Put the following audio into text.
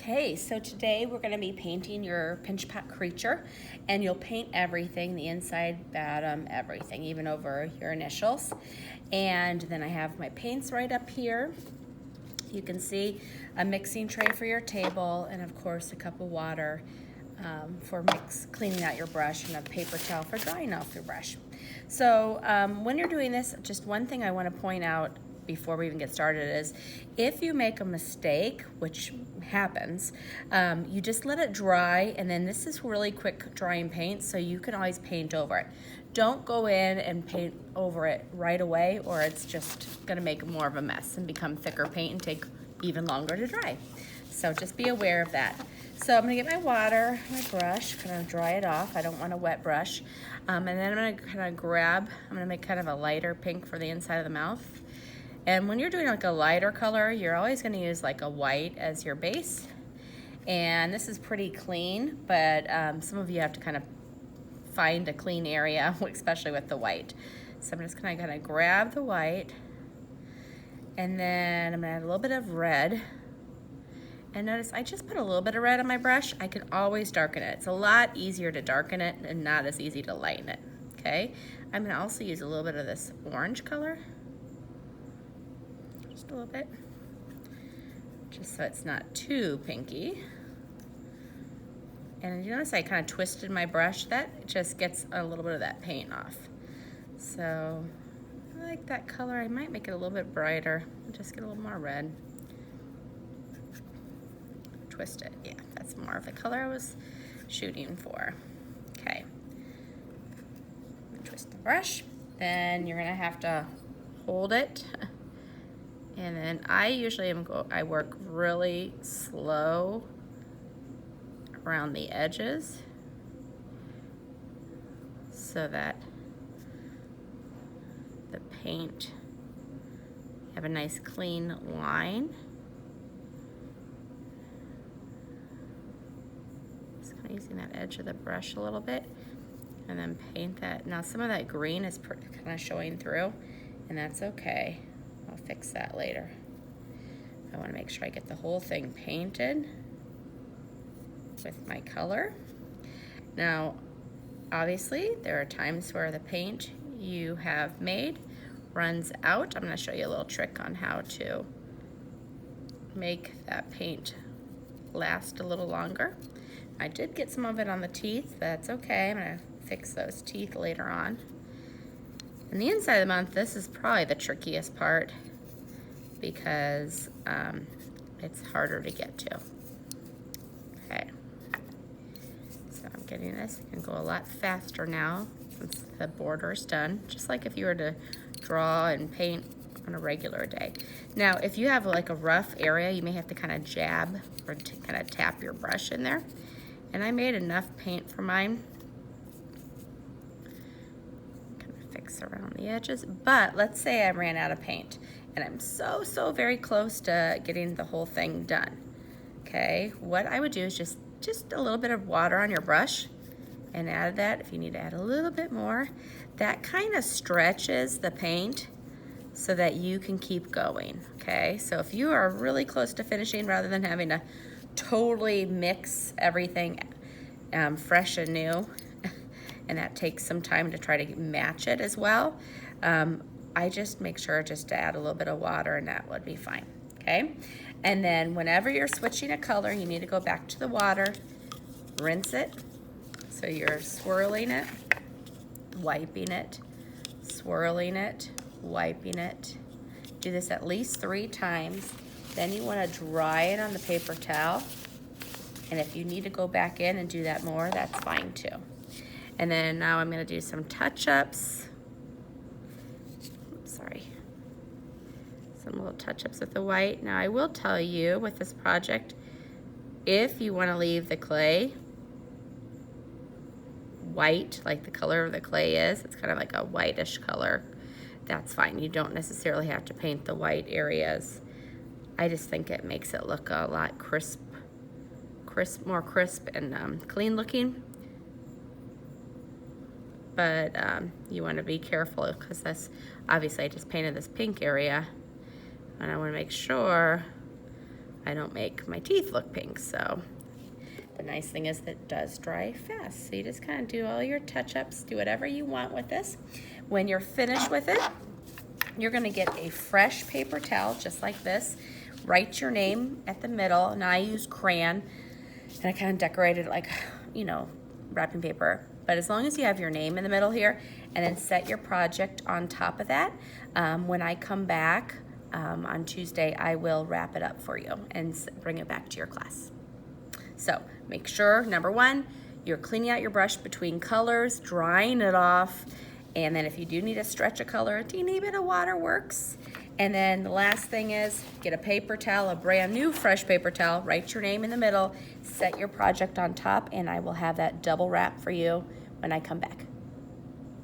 Okay, so today we're going to be painting your Pinch Pot creature, and you'll paint everything, the inside, bottom, everything, even over your initials. And then I have my paints right up here. You can see a mixing tray for your table, and of course a cup of water for cleaning out your brush, and a paper towel for drying off your brush. So when you're doing this, just one thing I want to point out before we even get started is if you make a mistake, which happens, you just let it dry, and then this is really quick drying paint, so you can always paint over it. Don't go in and paint over it right away, or it's just gonna make more of a mess and become thicker paint and take even longer to dry. So just be aware of that. So I'm gonna get my water, my brush, kind of dry it off. I don't want a wet brush. And then I'm gonna kind of I'm gonna make kind of a lighter pink for the inside of the mouth. And when you're doing like a lighter color, you're always gonna use like a white as your base. And this is pretty clean, but some of you have to kind of find a clean area, especially with the white. So I'm just gonna kind of grab the white, and then I'm gonna add a little bit of red. And notice I just put a little bit of red on my brush. I can always darken it. It's a lot easier to darken it and not as easy to lighten it, okay? I'm gonna also use a little bit of this orange color. Just a little bit, just so it's not too pinky. And you notice I kind of twisted my brush. That just gets a little bit of that paint off. So I like that color. I might make it a little bit brighter. Just get a little more red. Twist it. Yeah, that's more of the color I was shooting for. Okay. Twist the brush. Then you're gonna have to hold it. And then I usually I work really slow around the edges so that the paint have a nice clean line. Just kind of using that edge of the brush a little bit, and then paint that. Now some of that green is kind of showing through, and that's okay. I'll fix that later. I want to make sure I get the whole thing painted with my color. Now, obviously, there are times where the paint you have made runs out. I'm going to show you a little trick on how to make that paint last a little longer. I did get some of it on the teeth. That's okay. I'm going to fix those teeth later on. And the inside of the mouth, this is probably the trickiest part because it's harder to get to. Okay, so I'm getting this. It can go a lot faster now since the border is done, just like if you were to draw and paint on a regular day. Now, if you have like a rough area, you may have to kind of jab or kind of tap your brush in there. And I made enough paint for mine. Fix around the edges, but let's say I ran out of paint and I'm so very close to getting the whole thing done. Okay, what I would do is just a little bit of water on your brush and add that. If you need to add a little bit more, that kind of stretches the paint so that you can keep going. Okay, so if you are really close to finishing, rather than having to totally mix everything fresh and new, and that takes some time to try to match it as well, I just make sure just to add a little bit of water, and that would be fine, okay? And then whenever you're switching a color, you need to go back to the water, rinse it, so you're swirling it, wiping it, swirling it, wiping it. Do this at least 3 times. Then you want to dry it on the paper towel, and if you need to go back in and do that more, that's fine too. And then now I'm going to do some touch-ups. Sorry. Some little touch-ups with the white. Now I will tell you with this project, if you want to leave the clay white, like the color of the clay is, it's kind of like a whitish color, that's fine. You don't necessarily have to paint the white areas. I just think it makes it look a lot more crisp and clean looking. But you want to be careful because that's obviously I just painted this pink area, and I want to make sure I don't make my teeth look pink. So the nice thing is that it does dry fast. So you just kind of do all your touch-ups, do whatever you want with this. When you're finished with it, you're gonna get a fresh paper towel just like this. Write your name at the middle, and I use crayon, and I kind of decorated it like, you know, wrapping paper. But as long as you have your name in the middle here, and then set your project on top of that, when I come back on Tuesday, I will wrap it up for you and bring it back to your class. So make sure, number one, you're cleaning out your brush between colors, drying it off, and then if you do need to stretch a color, a teeny bit of water works. And then the last thing is get a paper towel, a brand new fresh paper towel, write your name in the middle, set your project on top, and I will have that double wrap for you when I come back.